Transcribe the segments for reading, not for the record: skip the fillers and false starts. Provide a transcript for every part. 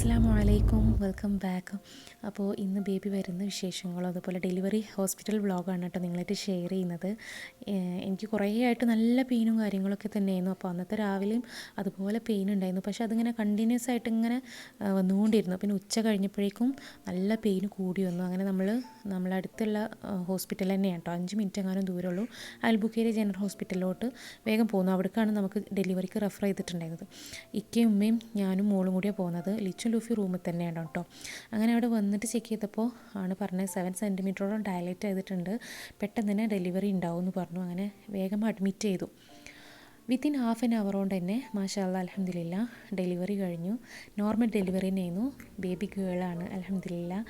അസ്സലാമു അലൈക്കും, welcome back. അപ്പോൾ ഇന്ന് ബേബി വരുന്ന വിശേഷങ്ങളും അതുപോലെ ഡെലിവറി ഹോസ്പിറ്റൽ വ്ളോഗാണ് കേട്ടോ നിങ്ങളായിട്ട് ഷെയർ ചെയ്യുന്നത്. എനിക്ക് കുറേ ആയിട്ട് നല്ല പെയിനും കാര്യങ്ങളൊക്കെ തന്നെയായിരുന്നു. അപ്പോൾ അന്നത്തെ രാവിലെയും അതുപോലെ പെയിൻ ഉണ്ടായിരുന്നു. പക്ഷേ അതിങ്ങനെ കണ്ടിന്യൂസ് ആയിട്ട് ഇങ്ങനെ വന്നുകൊണ്ടിരുന്നു. പിന്നെ ഉച്ച കഴിഞ്ഞപ്പോഴേക്കും നല്ല പെയിൻ കൂടി വന്നു. അങ്ങനെ നമ്മളടുത്തുള്ള ഹോസ്പിറ്റൽ തന്നെയാണ് കേട്ടോ, 5 മിനിറ്റ് എങ്ങാനും ദൂരമുള്ളൂ. അൽബുക്കേരി ജനറൽ ഹോസ്പിറ്റലിലോട്ട് വേഗം പോകുന്നു. അവിടേക്കാണ് നമുക്ക് ഡെലിവറിക്ക് റെഫർ ചെയ്തിട്ടുണ്ടായിരുന്നത്. ഇക്കയും ഉമ്മയും ഞാനും മോളും കൂടിയാണ് പോകുന്നത്. ലിച്ചു ലൂഫി റൂമിൽ തന്നെയാണ് കേട്ടോ. അങ്ങനെ അവിടെ വന്നിട്ട് ചെക്ക് ചെയ്തപ്പോൾ ആണ് പറഞ്ഞത് 7 സെൻറ്റിമീറ്ററോളം ഡയലേറ്റ് ചെയ്തിട്ടുണ്ട്, പെട്ടെന്ന് തന്നെ ഡെലിവറി ഉണ്ടാവും എന്ന് പറഞ്ഞു. അങ്ങനെ വേഗം അഡ്മിറ്റ് ചെയ്തു. വിത്തിൻ ഹാഫ് ആൻ അവർ കൊണ്ട് തന്നെ മാഷാ അല്ലാഹ് അൽഹംദുലില്ലാ ഡെലിവറി കഴിഞ്ഞു. നോർമൽ ഡെലിവറി തന്നെയായിരുന്നു. ബേബി ഗേളാണ് അൽഹംദുലില്ലാ.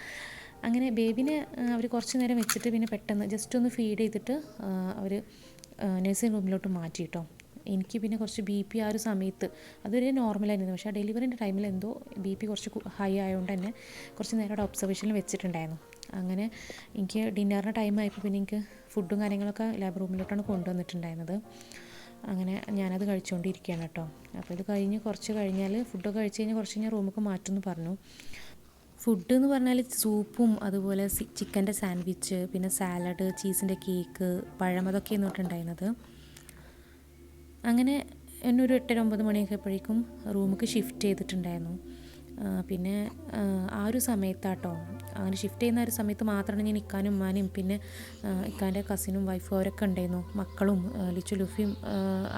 അങ്ങനെ ബേബിനെ അവർ കുറച്ച് നേരം വെച്ചിട്ട് പിന്നെ പെട്ടെന്ന് ജസ്റ്റ് ഒന്ന് ഫീഡ് ചെയ്തിട്ട് അവർ നഴ്സിംഗ് റൂമിലോട്ട് മാറ്റി കേട്ടോ. എനിക്ക് പിന്നെ കുറച്ച് ബി പി ആ ഒരു സമയത്ത് അതൊരു നോർമലായിരുന്നു. പക്ഷേ ആ ഡെലിവറിൻ്റെ ടൈമിൽ എന്തോ ബി പി കുറച്ച് ഹൈ ആയതുകൊണ്ട് തന്നെ കുറച്ച് നേരം അവിടെ ഒബ്സർവേഷനിൽ വെച്ചിട്ടുണ്ടായിരുന്നു. അങ്ങനെ എനിക്ക് ഡിന്നറിൻ്റെ ടൈം ആയപ്പോൾ പിന്നെ എനിക്ക് ഫുഡും കാര്യങ്ങളൊക്കെ ലാബ് റൂമിലോട്ടാണ് കൊണ്ടുവന്നിട്ടുണ്ടായിരുന്നത്. അങ്ങനെ ഞാനത് കഴിച്ചുകൊണ്ടിരിക്കുകയാണ് കേട്ടോ. അപ്പോൾ ഇത് കഴിഞ്ഞ് കുറച്ച് കഴിഞ്ഞാൽ ഫുഡൊക്കെ കഴിച്ച് കഴിഞ്ഞാൽ കുറച്ച് കഴിഞ്ഞാൽ റൂമൊക്കെ മാറ്റുമെന്ന് പറഞ്ഞു. ഫുഡ് എന്ന് പറഞ്ഞാൽ സൂപ്പും അതുപോലെ ചിക്കൻ്റെ സാൻഡ്വിച്ച്, പിന്നെ സാലഡ്, ചീസിൻ്റെ കേക്ക്, പഴം, അതൊക്കെയാണ് ഇട്ടുണ്ടായിരുന്നത്. അങ്ങനെ എന്നെ ഒരു 8-9 മണിയൊക്കെ ആയപ്പോഴേക്കും റൂമിലേക്ക് ഷിഫ്റ്റ് ചെയ്തിട്ടുണ്ടായിരുന്നു. പിന്നെ ആ ഒരു സമയത്താട്ടോ, അങ്ങനെ ഷിഫ്റ്റ് ചെയ്യുന്ന ഒരു സമയത്ത് മാത്രമാണ് ഞാൻ ഇക്കാനും ഉമ്മാനും പിന്നെ ഇക്കാൻ്റെ കസിനും വൈഫും അവരൊക്കെ ഉണ്ടായിരുന്നു. മക്കളും ലിച്ചു ലുഫിയും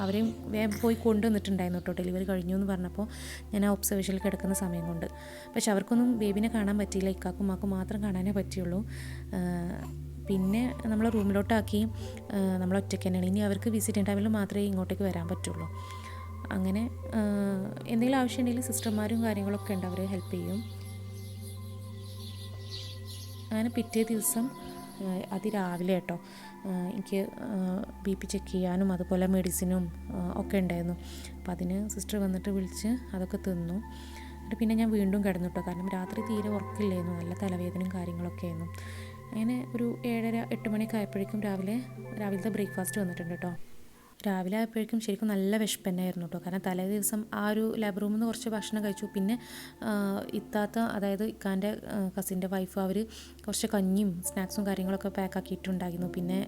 അവരെയും വേഗം പോയി കൊണ്ടുവന്നിട്ടുണ്ടായിരുന്നു കേട്ടോ. ഡെലിവറി കഴിഞ്ഞു എന്ന് പറഞ്ഞപ്പോൾ ഞാൻ ആ ഒബ്സർവേഷനിൽ കിടക്കുന്ന സമയം കൊണ്ട്. പക്ഷെ അവർക്കൊന്നും ബേബിനെ കാണാൻ പറ്റിയില്ല, ഇക്കാക്കും ഉമ്മാക്കും മാത്രം കാണാനേ പറ്റിയുള്ളൂ. പിന്നെ നമ്മൾ റൂമിലോട്ടാക്കി, നമ്മൾ ഒറ്റയ്ക്ക് തന്നെയാണ്. ഇനി അവർക്ക് വിസിറ്റിംഗ് ടൈമിൽ മാത്രമേ ഇങ്ങോട്ടേക്ക് വരാൻ പറ്റുള്ളൂ. അങ്ങനെ എന്തെങ്കിലും ആവശ്യമുണ്ടെങ്കിൽ സിസ്റ്റർമാരും കാര്യങ്ങളൊക്കെ ഉണ്ട്, അവർ ഹെൽപ്പ് ചെയ്യും. അങ്ങനെ പിറ്റേ ദിവസം അതിരാവിലെ കേട്ടോ എനിക്ക് ബി പി ചെക്ക് ചെയ്യാനും അതുപോലെ മെഡിസിനും ഒക്കെ ഉണ്ടായിരുന്നു. അപ്പോൾ അതിന് സിസ്റ്റർ വന്നിട്ട് വിളിച്ച് അതൊക്കെ തിന്നു. എന്നിട്ട് പിന്നെ ഞാൻ വീണ്ടും കിടന്നു കേട്ടോ, കാരണം രാത്രി തീരെ ഉറക്കില്ലായിരുന്നു, നല്ല തലവേദനയും കാര്യങ്ങളൊക്കെ ആയിരുന്നു. അങ്ങനെ ഒരു 7:30-8 മണിയൊക്കെ ആയപ്പോഴേക്കും രാവിലത്തെ ബ്രേക്ക്ഫാസ്റ്റ് വന്നിട്ടുണ്ട് കേട്ടോ. രാവിലെ ആയപ്പോഴേക്കും ശരിക്കും നല്ല വിശപ്പ് തന്നെയായിരുന്നു കേട്ടോ, കാരണം തലേ ദിവസം ആ ഒരു ലാബ് റൂമിൽ നിന്ന് കുറച്ച് ഭക്ഷണം കഴിച്ചു. പിന്നെ ഇത്താത്ത, അതായത് ഇക്കാൻ്റെ കസിൻ്റെ വൈഫ്, അവർ കുറച്ച് കഞ്ഞിയും സ്നാക്സും കാര്യങ്ങളൊക്കെ പാക്കാക്കിയിട്ടുണ്ടായിരുന്നു. പിന്നെ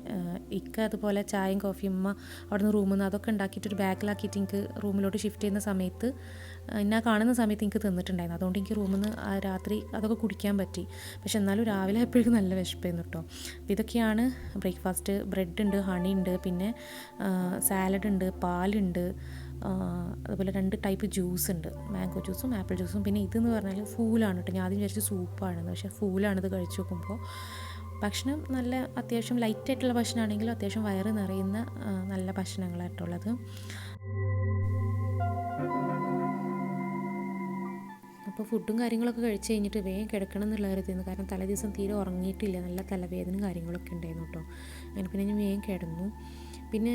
ഇക്ക അതുപോലെ ചായയും കോഫിയും ഉമ്മ അവിടെ നിന്ന് റൂമിൽ നിന്ന് അതൊക്കെ ഉണ്ടാക്കിയിട്ടൊരു ബാഗിലാക്കിയിട്ട് എനിക്ക് റൂമിലോട്ട് ഷിഫ്റ്റ് ചെയ്യുന്ന സമയത്ത് ഞാൻ കാണുന്ന സമയത്ത് എനിക്ക് തിന്നിട്ടുണ്ടായിരുന്നു. അതുകൊണ്ട് എനിക്ക് റൂമിൽ നിന്ന് രാത്രി അതൊക്കെ കുടിക്കാൻ പറ്റി. പക്ഷെ എന്നാലും രാവിലെ ആയപ്പോഴേക്കും നല്ല വിശപ്പായിരുന്നു കേട്ടോ. അപ്പോൾ ഇതൊക്കെയാണ് ബ്രേക്ക്ഫാസ്റ്റ്. ബ്രെഡ് ഉണ്ട്, ഹണി ഉണ്ട്, പിന്നെ സാലഡ് ഉണ്ട്, പാലുണ്ട്, അതുപോലെ 2 ടൈപ്പ് ജ്യൂസ് ഉണ്ട്, മാംഗോ ജ്യൂസും ആപ്പിൾ ജ്യൂസും. പിന്നെ ഇതെന്ന് പറഞ്ഞാൽ ഫൂലാണ് കേട്ടോ. ഞാൻ ആദ്യം വിചാരിച്ചു സൂപ്പാണെന്ന്, പക്ഷേ ഫൂലാണിത് കഴിച്ച് നോക്കുമ്പോൾ. ഭക്ഷണം നല്ല അത്യാവശ്യം ലൈറ്റായിട്ടുള്ള ഭക്ഷണമാണെങ്കിലും അത്യാവശ്യം വയറ് നിറയുന്ന നല്ല ഭക്ഷണങ്ങളായിട്ടുള്ളത്. അപ്പോൾ ഫുഡും കാര്യങ്ങളൊക്കെ കഴിച്ച് കഴിഞ്ഞിട്ട് വേഗം കിടക്കണം എന്നുള്ള കരുതിയിരുന്നു, കാരണം തലേ ദിവസം തീരെ ഉറങ്ങിയിട്ടില്ല, നല്ല തലവേദനയും കാര്യങ്ങളൊക്കെ ഉണ്ടായിരുന്നു കേട്ടോ. അങ്ങനെ പിന്നെ ഞാൻ വേഗം കിടന്നു. പിന്നെ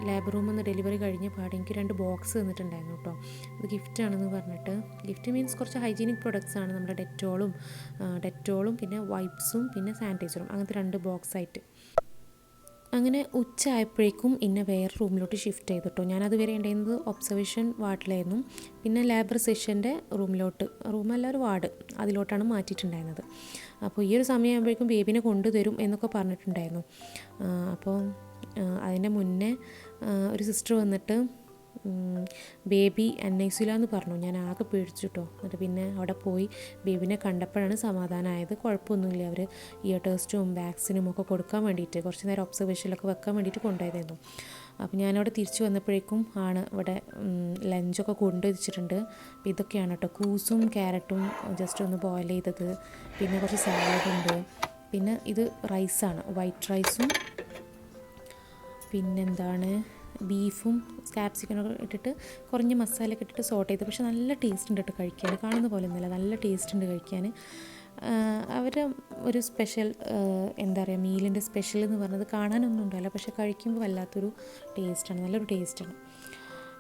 ലാബ് റൂമിൽ നിന്ന് ഡെലിവറി കഴിഞ്ഞ പാടെ എനിക്ക് 2 ബോക്സ് തന്നിട്ടുണ്ടായിരുന്നു കേട്ടോ. അത് ഗിഫ്റ്റാണെന്ന് പറഞ്ഞിട്ട്. ഗിഫ്റ്റ് മീൻസ് കുറച്ച് ഹൈജീനിക് പ്രൊഡക്ട്സ് ആണ്, നമ്മുടെ ഡെറ്റോളും പിന്നെ വൈപ്സും പിന്നെ സാനിറ്റൈസറും, അങ്ങനത്തെ 2 ബോക്സായിട്ട്. അങ്ങനെ ഉച്ച ആയപ്പോഴേക്കും എന്നെ വേറെ റൂമിലോട്ട് ഷിഫ്റ്റ് ചെയ്തു കേട്ടോ. ഞാനതുവരെ ഉണ്ടായിരുന്നത് ഒബ്സർവേഷൻ വാർഡിലായിരുന്നു. പിന്നെ ലാബ് സെഷൻ്റെ റൂമല്ല ഒരു വാർഡ്, അതിലോട്ടാണ് മാറ്റിയിട്ടുണ്ടായിരുന്നത്. അപ്പോൾ ഈ ഒരു സമയമാകുമ്പോഴേക്കും ബേബിനെ കൊണ്ടുതരും എന്നൊക്കെ പറഞ്ഞിട്ടുണ്ടായിരുന്നു. അപ്പോൾ അതിൻ്റെ മുന്നേ ഒരു സിസ്റ്റർ വന്നിട്ട് ബേബി NICU എന്ന് പറഞ്ഞു. ഞാൻ ആകെ പേടിച്ചു കേട്ടോ. എന്നിട്ട് പിന്നെ അവിടെ പോയി ബേബിനെ കണ്ടപ്പോഴാണ് സമാധാനമായത്. കുഴപ്പമൊന്നുമില്ല, അവർ ഇയർ ടെസ്റ്റും വാക്സിനും ഒക്കെ കൊടുക്കാൻ വേണ്ടിയിട്ട് കുറച്ച് നേരം ഒബ്സർവേഷനിലൊക്കെ വെക്കാൻ വേണ്ടിയിട്ട് കൊണ്ടുപോയതായിരുന്നു. അപ്പോൾ ഞാനവിടെ തിരിച്ചു വന്നപ്പോഴേക്കും ആണ് ഇവിടെ ലഞ്ചൊക്കെ കൊണ്ടുവച്ചിട്ടുണ്ട്. അപ്പോൾ ഇതൊക്കെയാണ് കേട്ടോ, കൂസും ക്യാരറ്റും ജസ്റ്റ് ഒന്ന് ബോയിൽ ചെയ്തത്, പിന്നെ കുറച്ച് സാലഡുണ്ട്, പിന്നെ ഇത് റൈസാണ്, വൈറ്റ് റൈസും പിന്നെന്താണ് ബീഫും ക്യാപ്സിക്കനൊക്കെ ഇട്ടിട്ട് കുറഞ്ഞ മസാലയൊക്കെ ഇട്ടിട്ട് സോട്ട് ചെയ്ത്. പക്ഷെ നല്ല ടേസ്റ്റ് ഉണ്ട് കേട്ടോ കഴിക്കാൻ, കാണുന്ന പോലെ ഒന്നുമില്ല, നല്ല ടേസ്റ്റ് ഉണ്ട് കഴിക്കാൻ. അവരുടെ ഒരു സ്പെഷ്യൽ എന്താ പറയുക, മീലിൻ്റെ സ്പെഷ്യൽ എന്ന് പറഞ്ഞത് കാണാനൊന്നും ഉണ്ടാവില്ല, പക്ഷെ കഴിക്കുമ്പോൾ വല്ലാത്തൊരു ടേസ്റ്റാണ്, നല്ലൊരു ടേസ്റ്റാണ്.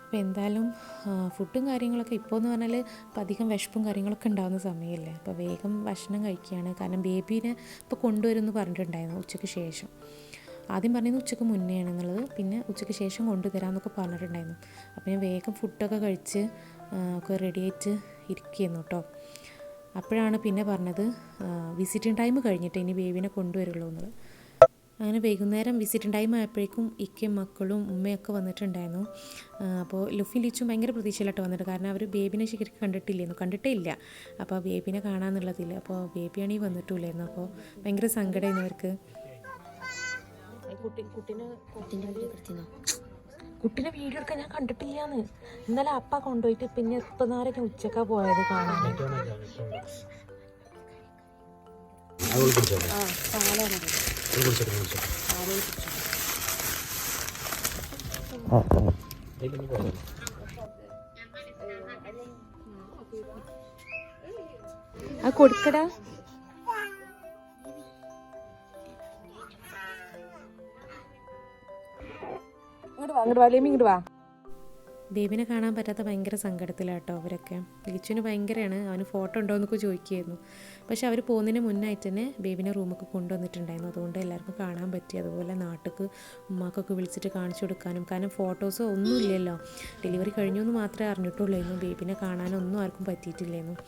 അപ്പോൾ എന്തായാലും ഫുഡും കാര്യങ്ങളൊക്കെ ഇപ്പോൾ എന്ന് പറഞ്ഞാൽ ഇപ്പോൾ അധികം വിശപ്പും കാര്യങ്ങളൊക്കെ ഉണ്ടാകുന്ന സമയമല്ലേ, അപ്പോൾ വേഗം ഭക്ഷണം കഴിക്കുകയാണ്. കാരണം ബേബീനെ ഇപ്പോൾ കൊണ്ടുവരുമെന്ന് പറഞ്ഞിട്ടുണ്ടായിരുന്നു ഉച്ചയ്ക്ക് ശേഷം. ആദ്യം പറഞ്ഞത് ഉച്ചയ്ക്ക് മുന്നേ ആണെന്നുള്ളത്, പിന്നെ ഉച്ചയ്ക്ക് ശേഷം കൊണ്ടുതരാമെന്നൊക്കെ പറഞ്ഞിട്ടുണ്ടായിരുന്നു. അപ്പോൾ ഞാൻ വേഗം ഫുഡൊക്കെ കഴിച്ച് ഒക്കെ റെഡി ആയിട്ട് ഇരിക്കുന്നു കേട്ടോ. അപ്പോഴാണ് പിന്നെ പറഞ്ഞത് വിസിറ്റിംഗ് ടൈം കഴിഞ്ഞിട്ട് ഇനി ബേബിനെ കൊണ്ടുവരുള്ളൂ എന്നുള്ളത്. അങ്ങനെ വൈകുന്നേരം വിസിറ്റിംഗ് ടൈം ആയപ്പോഴേക്കും ഇക്കയും മക്കളും ഉമ്മയൊക്കെ വന്നിട്ടുണ്ടായിരുന്നു. അപ്പോൾ ലുഫിയും ലിച്ചും ഭയങ്കര പ്രതീക്ഷയിലോട്ട് വന്നിട്ട്, കാരണം അവർ ബേബിനെ ശരിക്കും കണ്ടിട്ടേ ഇല്ല. അപ്പോൾ ബേബിനെ കാണാമെന്നുള്ളതില്ല. അപ്പോൾ ബേബിയാണെങ്കിൽ വന്നിട്ടില്ലായിരുന്നു. അപ്പോൾ ഭയങ്കര സങ്കടമായിരുന്നു അവർക്ക്. കുട്ടീനെ വീഡിയോ എടുക്കാൻ ഞാൻ കണ്ടിട്ടില്ലാന്ന്. ഇന്നലെ അപ്പ കൊണ്ടുപോയിട്ട് പിന്നെ ഇപ്പം നേരം ഉച്ചക്കാ പോയത് കാണാൻ. അത് കൊടുക്കടാ. ഇങ്ങോട്ട് വാ. ബേബിനെ കാണാൻ പറ്റാത്ത ഭയങ്കര സങ്കടത്തിലാട്ടോ അവരൊക്കെ. ലിച്ചുവിന് ഭയങ്കരമാണ്. അവന് ഫോട്ടോ ഉണ്ടോ എന്നൊക്കെ ചോദിക്കുമായിരുന്നു. പക്ഷെ അവർ പോകുന്നതിന് മുന്നായിട്ട് തന്നെ ബേബിനെ റൂമൊക്കെ കൊണ്ടുവന്നിട്ടുണ്ടായിരുന്നു. അതുകൊണ്ട് എല്ലാവർക്കും കാണാൻ പറ്റി. അതുപോലെ നാട്ടിലേക്ക് ഉമ്മാക്കൊക്കെ വിളിച്ചിട്ട് കാണിച്ചു കൊടുക്കാനും, കാരണം ഫോട്ടോസോ ഒന്നും ഇല്ലല്ലോ. ഡെലിവറി കഴിഞ്ഞു എന്ന് മാത്രമേ അറിഞ്ഞിട്ടുള്ളായിരുന്നു. ബേബിനെ കാണാനൊന്നും ആർക്കും പറ്റിയിട്ടില്ലായിരുന്നു.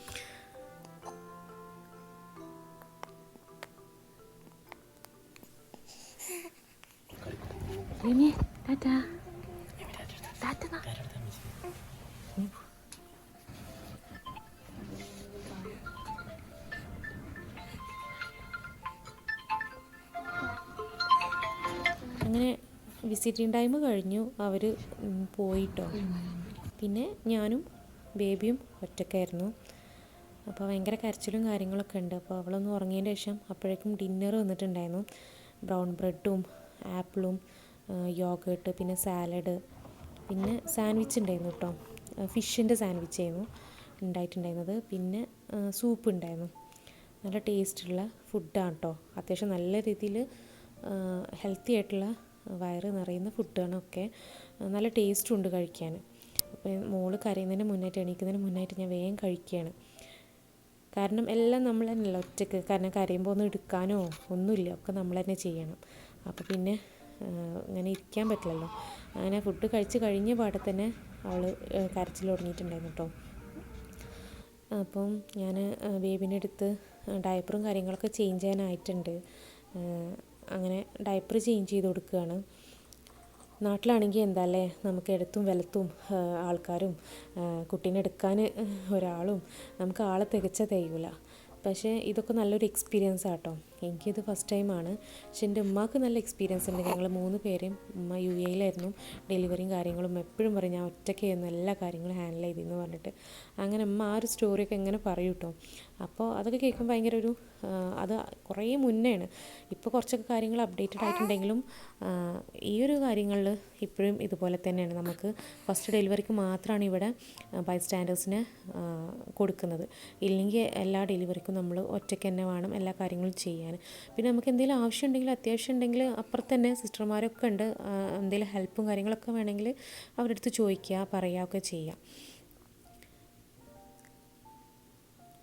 അങ്ങനെ വിസിറ്റിംഗ് ടൈം കഴിഞ്ഞു, അവർ പോയിട്ടോ. പിന്നെ ഞാനും ബേബിയും ഒറ്റയ്ക്കായിരുന്നു. അപ്പോൾ ഭയങ്കര കരച്ചിലും കാര്യങ്ങളൊക്കെ ഉണ്ട്. അപ്പോൾ അവളൊന്ന് ഉറങ്ങിയതിന് ശേഷം അപ്പോഴേക്കും ഡിന്നർ വന്നിട്ടുണ്ടായിരുന്നു. ബ്രൗൺ ബ്രെഡും ആപ്പിളും യോഗേട്ട്, പിന്നെ സാലഡ്, പിന്നെ സാൻഡ്വിച്ച് ഉണ്ടായിരുന്നു കേട്ടോ. ഫിഷിൻ്റെ സാൻഡ്വിച്ച് ആയിരുന്നു ഉണ്ടായിട്ടുണ്ടായിരുന്നത്. പിന്നെ സൂപ്പ് ഉണ്ടായിരുന്നു. നല്ല ടേസ്റ്റുള്ള ഫുഡാണ് കേട്ടോ. അത്യാവശ്യം നല്ല രീതിയിൽ ഹെൽത്തി ആയിട്ടുള്ള വയറ് നിറയുന്ന ഫുഡാണ് ഒക്കെ. നല്ല ടേസ്റ്റും ഉണ്ട് കഴിക്കാൻ. അപ്പോൾ മോള് കരയുന്നതിന് മുന്നായിട്ട്, എണീക്കുന്നതിന് മുന്നായിട്ട് ഞാൻ വേഗം കഴിക്കുകയാണ്. കാരണം എല്ലാം നമ്മൾ തന്നെയല്ല ഒറ്റയ്ക്ക്. കാരണം കരയുമ്പോൾ ഒന്നും എടുക്കാനോ ഒന്നുമില്ല, ഒക്കെ നമ്മൾ തന്നെ ചെയ്യണം. അപ്പോൾ പിന്നെ ഇങ്ങനെ ഇരിക്കാൻ പറ്റില്ലല്ലോ. അങ്ങനെ ഫുഡ് കഴിച്ച് കഴിഞ്ഞ പാടെ തന്നെ അവൾ കരച്ചിൽ തുടങ്ങിയിട്ടുണ്ടായിരുന്നു കേട്ടോ. അപ്പം ഞാൻ ബേബിൻ്റെ അടുത്ത് ഡയപ്പറും കാര്യങ്ങളൊക്കെ ചേഞ്ച് ചെയ്യാനായിട്ടുണ്ട്. അങ്ങനെ ഡയപ്പർ ചേഞ്ച് ചെയ്ത് കൊടുക്കുകയാണ്. നാട്ടിലാണെങ്കിൽ എന്താല്ലേ, നമുക്ക് എടുത്തും വലത്തും ആൾക്കാരും കുട്ടീനെ എടുക്കാൻ ഒരാളും, നമുക്ക് ആളെ തികയൂല. പക്ഷേ ഇതൊക്കെ നല്ലൊരു എക്സ്പീരിയൻസ് ആട്ടോ. എനിക്കിത് ഫസ്റ്റ് ടൈമാണ്. പക്ഷെ എൻ്റെ ഉമ്മാക്ക് നല്ല എക്സ്പീരിയൻസ് ഉണ്ട്. ഞങ്ങൾ 3 പേരും, ഉമ്മ UAE ഡെലിവറിയും കാര്യങ്ങളും എപ്പോഴും പറയും ഞാൻ ഒറ്റയ്ക്കായിരുന്നു എല്ലാ കാര്യങ്ങളും ഹാൻഡിൽ ചെയ്തെന്ന് പറഞ്ഞിട്ട്. അങ്ങനെ ഉമ്മ ആ ഒരു സ്റ്റോറിയൊക്കെ എങ്ങനെ പറയും കേട്ടോ. അപ്പോൾ അതൊക്കെ കേൾക്കുമ്പോൾ ഭയങ്കര ഒരു അത് കുറേ മുന്നെയാണ്. ഇപ്പോൾ കുറച്ചൊക്കെ കാര്യങ്ങൾ അപ്ഡേറ്റഡ് ആയിട്ടുണ്ടെങ്കിലും ഈ ഒരു കാര്യങ്ങളിൽ ഇപ്പോഴും ഇതുപോലെ തന്നെയാണ്. നമുക്ക് ഫസ്റ്റ് ഡെലിവറിക്ക് മാത്രമാണ് ഇവിടെ ബൈസ്റ്റാൻഡേഴ്സിനെ കൊടുക്കുന്നത്. ഇല്ലെങ്കിൽ എല്ലാ ഡെലിവറിക്കും നമ്മൾ ഒറ്റയ്ക്ക് തന്നെ വേണം എല്ലാ കാര്യങ്ങളും ചെയ്യാൻ. പിന്നെ നമുക്ക് എന്തെങ്കിലും ആവശ്യമുണ്ടെങ്കിൽ, അത്യാവശ്യം ഉണ്ടെങ്കിൽ അപ്പുറത്ത് തന്നെ സിസ്റ്റർമാരൊക്കെ ഉണ്ട്. എന്തെങ്കിലും ഹെൽപ്പും കാര്യങ്ങളൊക്കെ വേണമെങ്കിൽ അവരുടെ അടുത്ത് ചോദിക്കുക, പറയുകയൊക്കെ ചെയ്യാം.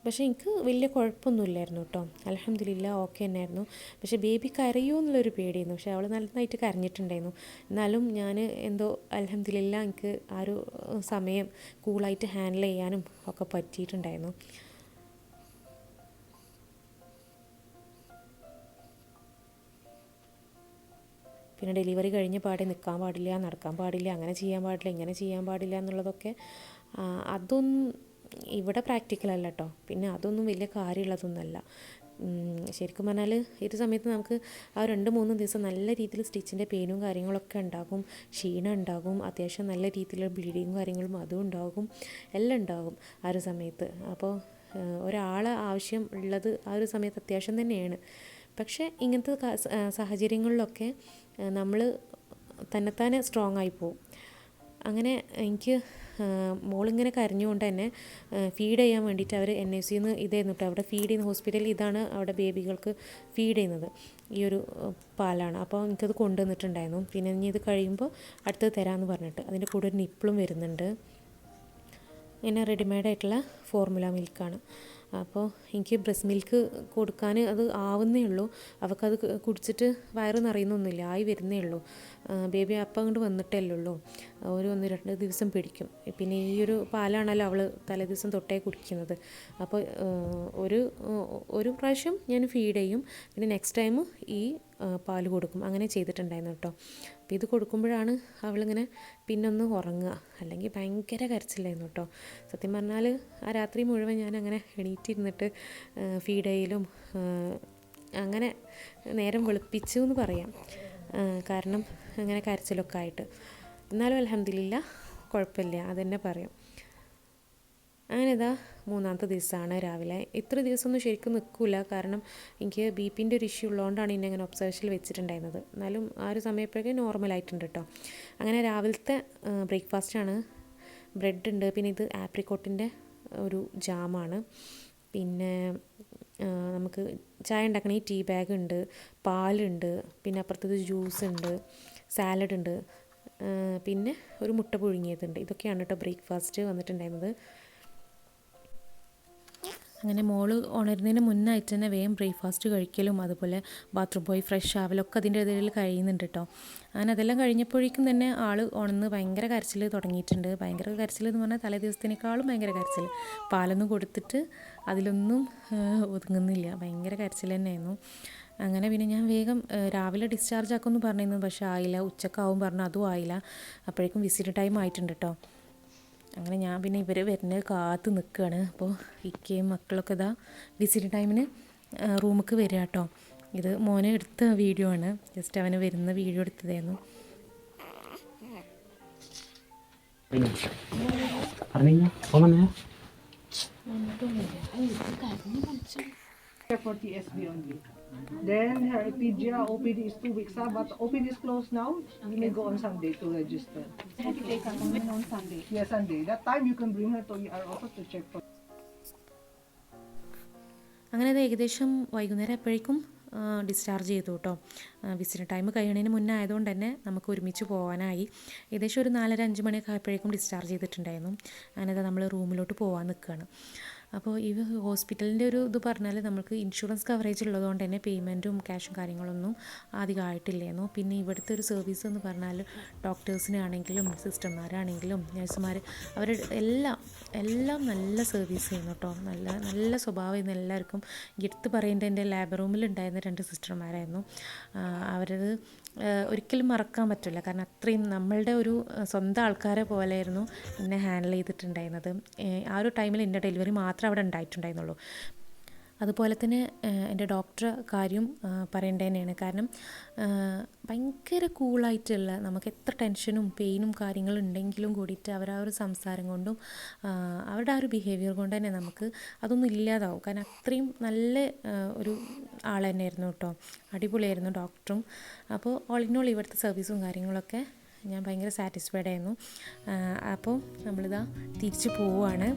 പക്ഷേ എനിക്ക് വലിയ കുഴപ്പമൊന്നുമില്ലായിരുന്നു കേട്ടോ. അൽഹംദുലില്ലാ ഓക്കെ തന്നെയായിരുന്നു. പക്ഷേ ബേബി കരയുമോ എന്നുള്ളൊരു പേടിയായിരുന്നു. പക്ഷേ അവൾ നന്നായിട്ട് കരഞ്ഞിട്ടുണ്ടായിരുന്നു. എന്നാലും ഞാൻ എന്തോ അൽഹംദുലില്ലാ എനിക്ക് ആ ഒരു സമയം കൂളായിട്ട് ഹാൻഡിൽ ചെയ്യാനും ഒക്കെ പറ്റിയിട്ടുണ്ടായിരുന്നു. പിന്നെ ഡെലിവറി കഴിഞ്ഞ പാടെ നിൽക്കാൻ പാടില്ല, നടക്കാൻ പാടില്ല, അങ്ങനെ ചെയ്യാൻ പാടില്ല, ഇങ്ങനെ ചെയ്യാൻ പാടില്ല എന്നുള്ളതൊക്കെ അതൊന്നും ഇവിടെ പ്രാക്ടിക്കലല്ല കേട്ടോ. പിന്നെ അതൊന്നും വലിയ കാര്യമുള്ളതൊന്നുമല്ല. ശരിക്കും പറഞ്ഞാൽ ഒരു സമയത്ത് നമുക്ക് ആ 2-3 ദിവസം നല്ല രീതിയിൽ സ്റ്റിച്ചിൻ്റെ പെയിനും കാര്യങ്ങളൊക്കെ ഉണ്ടാകും, ക്ഷീണം ഉണ്ടാകും, അത്യാവശ്യം നല്ല രീതിയിലുള്ള ബ്ലീഡിങ്ങും കാര്യങ്ങളും അതും ഉണ്ടാകും, എല്ലാം ഉണ്ടാകും ആ ഒരു സമയത്ത്. അപ്പോൾ ഒരാളെ ആവശ്യം ഉള്ളത് ആ ഒരു സമയത്ത് അത്യാവശ്യം തന്നെയാണ്. പക്ഷേ ഇങ്ങനത്തെ സാഹചര്യങ്ങളിലൊക്കെ നമ്മൾ തന്നെത്താനെ സ്ട്രോങ് ആയി പോവും. അങ്ങനെ എനിക്ക് മോളിങ്ങനെ കരഞ്ഞുകൊണ്ട് തന്നെ ഫീഡ് ചെയ്യാൻ വേണ്ടിയിട്ട് അവർ NICU ഇതായിരുന്നു കേട്ടോ. അവിടെ ഫീഡ് ചെയ്യുന്ന ഹോസ്പിറ്റലിൽ ഇതാണ് അവിടെ ബേബികൾക്ക് ഫീഡ് ചെയ്യുന്നത്, ഈ ഒരു പാലാണ്. അപ്പോൾ എനിക്കത് കൊണ്ടുവന്നിട്ടുണ്ടായിരുന്നു. പിന്നെ ഇനി ഇത് കഴിയുമ്പോൾ അടുത്തത് തരാമെന്ന് പറഞ്ഞിട്ട് അതിൻ്റെ കൂടെ ഒരു നിപ്പിളും വരുന്നുണ്ട്. ഇങ്ങനെ റെഡിമെയ്ഡായിട്ടുള്ള ഫോർമുല മിൽക്കാണ്. അപ്പോൾ എനിക്ക് ബ്രസ്റ്റ് മിൽക്ക് കൊടുക്കാൻ അത് ആവുന്നേ ഉള്ളൂ. അവൾക്കത് കുടിച്ചിട്ട് വയറ് നിറയുന്നൊന്നുമില്ല, ആയി വരുന്നേ ഉള്ളൂ. ബേബി അപ്പം അങ്ങോട്ട് വന്നിട്ടല്ലേ ഉള്ളൂ, ഒരു 1-2 ദിവസം പിടിക്കും. പിന്നെ ഈ ഒരു പാലാണല്ലോ അവൾ തലേ ദിവസം തൊട്ടേ കുടിക്കുന്നത്. അപ്പോൾ ഒരു പ്രാവശ്യം ഞാൻ ഫീഡ് ചെയ്യും, പിന്നെ നെക്സ്റ്റ് ടൈം ഈ പാൽ കൊടുക്കും, അങ്ങനെ ചെയ്തിട്ടുണ്ടായിരുന്നു കേട്ടോ. അപ്പോൾ ഇത് കൊടുക്കുമ്പോഴാണ് അവളിങ്ങനെ പിന്നൊന്ന് ഉറങ്ങുക, അല്ലെങ്കിൽ ഭയങ്കര കരച്ചിലായിരുന്നു കേട്ടോ. സത്യം പറഞ്ഞാൽ ആ രാത്രി മുഴുവൻ ഞാൻ അങ്ങനെ എണീറ്റിരുന്നിട്ട് ഫീഡ് ചെയ്യലും അങ്ങനെ നേരം വെളുപ്പിച്ചു എന്ന് പറയാം. കാരണം അങ്ങനെ കരച്ചിലൊക്കെ ആയിട്ട്. എന്നാലും അൽഹംദുലില്ലാ കുഴപ്പമില്ല, അതെന്നെ പറയാം. അങ്ങനെ ഇതാ 3-ാമത്തെ ദിവസമാണ് രാവിലെ. ഇത്ര ദിവസമൊന്നും ശരിക്കും നിൽക്കില്ല, കാരണം എനിക്ക് BP-ൻ്റെ ഒരു ഇഷ്യൂ ഉള്ളതുകൊണ്ടാണ് എന്നെ അങ്ങനെ ഒബ്സർവേഷനിൽ വെച്ചിട്ടുണ്ടായിരുന്നത്. എന്നാലും ആ ഒരു സമയപ്പോഴേക്കും നോർമലായിട്ടുണ്ട് കേട്ടോ. അങ്ങനെ രാവിലത്തെ ബ്രേക്ക്ഫാസ്റ്റാണ്. ബ്രെഡ് ഉണ്ട്, പിന്നെ ഇത് ആപ്രിക്കോട്ടിൻ്റെ ഒരു ജാമാണ്, പിന്നെ നമുക്ക് ചായ ഉണ്ടാക്കണ ഈ ടീ ബാഗ് ഉണ്ട്, പാലുണ്ട്, പിന്നെ അപ്പുറത്തത് ജ്യൂസ് ഉണ്ട്, സാലഡ് ഉണ്ട്, പിന്നെ ഒരു മുട്ട പുഴുങ്ങിയതുണ്ട്. ഇതൊക്കെയാണ് കേട്ടോ ബ്രേക്ക്ഫാസ്റ്റ് വന്നിട്ടുണ്ടായിരുന്നത്. അങ്ങനെ മോള് ഉണരുന്നതിന് മുന്നായിട്ട് തന്നെ വേഗം ബ്രേക്ക്ഫാസ്റ്റ് കഴിക്കലും അതുപോലെ ബാത്റൂം പോയി ഫ്രഷ് ആവലൊക്കെ അതിൻ്റെ ഇടയിൽ കഴിയുന്നുണ്ട് കേട്ടോ. അങ്ങനെ അതെല്ലാം കഴിഞ്ഞപ്പോഴേക്കും തന്നെ ആൾ ഉണർന്ന് ഭയങ്കര കരച്ചിൽ തുടങ്ങിയിട്ടുണ്ട്. ഭയങ്കര കരച്ചിൽ എന്ന് പറഞ്ഞാൽ തലേ ദിവസത്തിനേക്കാളും ഭയങ്കര കരച്ചിൽ. പാലൊന്നും കൊടുത്തിട്ട് അതിലൊന്നും ഒതുങ്ങുന്നില്ല, ഭയങ്കര കരച്ചിൽ തന്നെയായിരുന്നു. അങ്ങനെ പിന്നെ ഞാൻ വേഗം രാവിലെ ഡിസ്ചാർജ് ആക്കുമെന്ന് പറഞ്ഞിരുന്നു, പക്ഷേ ആയില്ല. ഉച്ചക്കാവും പറഞ്ഞു, അതും ആയില്ല. അപ്പോഴേക്കും വിസിറ്റ് ടൈം ആയിട്ടുണ്ട് കേട്ടോ. അങ്ങനെ ഞാൻ പിന്നെ ഇവർ വരുന്നത് കാത്ത് നിൽക്കുകയാണ്. അപ്പോൾ ഇക്കയും മക്കളൊക്കെ ഇതാ വിസിറ്റ് ടൈമിന് റൂമിലേക്ക് വരിക കേട്ടോ. ഇത് മോനെ എടുത്ത വീഡിയോ ആണ്, ജസ്റ്റ് അവന് വരുന്ന video എടുത്തതായിരുന്നു. For TSB only. Then her PGA OPD is 2 weeks, but OPD is closed now. You may go on Sunday to register. They come in on Sunday. Yeah, Sunday. That time you can bring her to ER office to check for. അങ്ങനെ അത് ഏകദേശം വൈകുന്നേരം എപ്പോഴേക്കും discharge ചെയ്തു കേട്ടോ. Visit time കഴിയുന്നതിന് മുന്നേ ആയതുകൊണ്ട് തന്നെ നമുക്ക് ഒരുമിച്ച് പോകാനായി. ഏകദേശം ഒരു 4-5 മണിയൊക്കെ ആയപ്പോഴേക്കും ഡിസ്ചാർജ് ചെയ്തിട്ടുണ്ടായിരുന്നു. അങ്ങനെ നമ്മൾ റൂമിലോട്ട് പോകാൻ നിൽക്കുകയാണ്. അപ്പോൾ ഈ ഹോസ്പിറ്റലിൻ്റെ ഒരു ഇത് പറഞ്ഞാൽ നമുക്ക് ഇൻഷുറൻസ് കവറേജ് ഉള്ളതുകൊണ്ട് തന്നെ പേയ്മെൻറ്റും ക്യാഷും കാര്യങ്ങളൊന്നും ആധികമായിട്ടില്ലായിരുന്നു. പിന്നെ ഇവിടുത്തെ ഒരു സർവീസ് എന്ന് പറഞ്ഞാൽ ഡോക്ടേഴ്സിനാണെങ്കിലും സിസ്റ്റർമാരാണെങ്കിലും നഴ്സുമാർ അവരുടെ എല്ലാം നല്ല സർവീസ് ചെയ്യുന്നു കേട്ടോ. നല്ല സ്വഭാവം ഇന്ന് എല്ലാവർക്കും. എടുത്ത് പറയേണ്ട എൻ്റെ ലാബ് റൂമിലുണ്ടായിരുന്ന 2 സിസ്റ്റർമാരായിരുന്നു. അവരത് ഒരിക്കലും മറക്കാൻ പറ്റില്ല, കാരണം അത്രയും നമ്മളുടെ ഒരു സ്വന്തം ആൾക്കാരെ പോലെയായിരുന്നു എന്നെ ഹാൻഡിൽ ചെയ്തിട്ടുണ്ടായിരുന്നത്. ആ ഒരു ടൈമിൽ എൻ്റെ ഡെലിവറി മാത്രമേ അവിടെ ഉണ്ടായിട്ടുണ്ടായിരുന്നുള്ളൂ. അതുപോലെ തന്നെ എൻ്റെ ഡോക്ടറെ കാര്യം പറയേണ്ടത് തന്നെയാണ്. കാരണം ഭയങ്കര കൂളായിട്ടുള്ള, നമുക്ക് എത്ര ടെൻഷനും പെയിനും കാര്യങ്ങളുണ്ടെങ്കിലും കൂടിയിട്ട് അവരാ ഒരു സംസാരം കൊണ്ടും അവരുടെ ആ ഒരു ബിഹേവിയർ കൊണ്ട് തന്നെ നമുക്ക് അതൊന്നും ഇല്ലാതാവും. കാരണം അത്രയും നല്ല ഒരു ആൾ തന്നെയായിരുന്നു കേട്ടോ. അടിപൊളിയായിരുന്നു ഡോക്ടറും. അപ്പോൾ ഓൾ ഇൻ ഓൾ ഇവിടുത്തെ സർവീസും കാര്യങ്ങളൊക്കെ ഞാൻ ഭയങ്കര സാറ്റിസ്ഫൈഡ് ആയിരുന്നു. അപ്പോൾ നമ്മളിതാ തിരിച്ചു പോവുകയാണ്.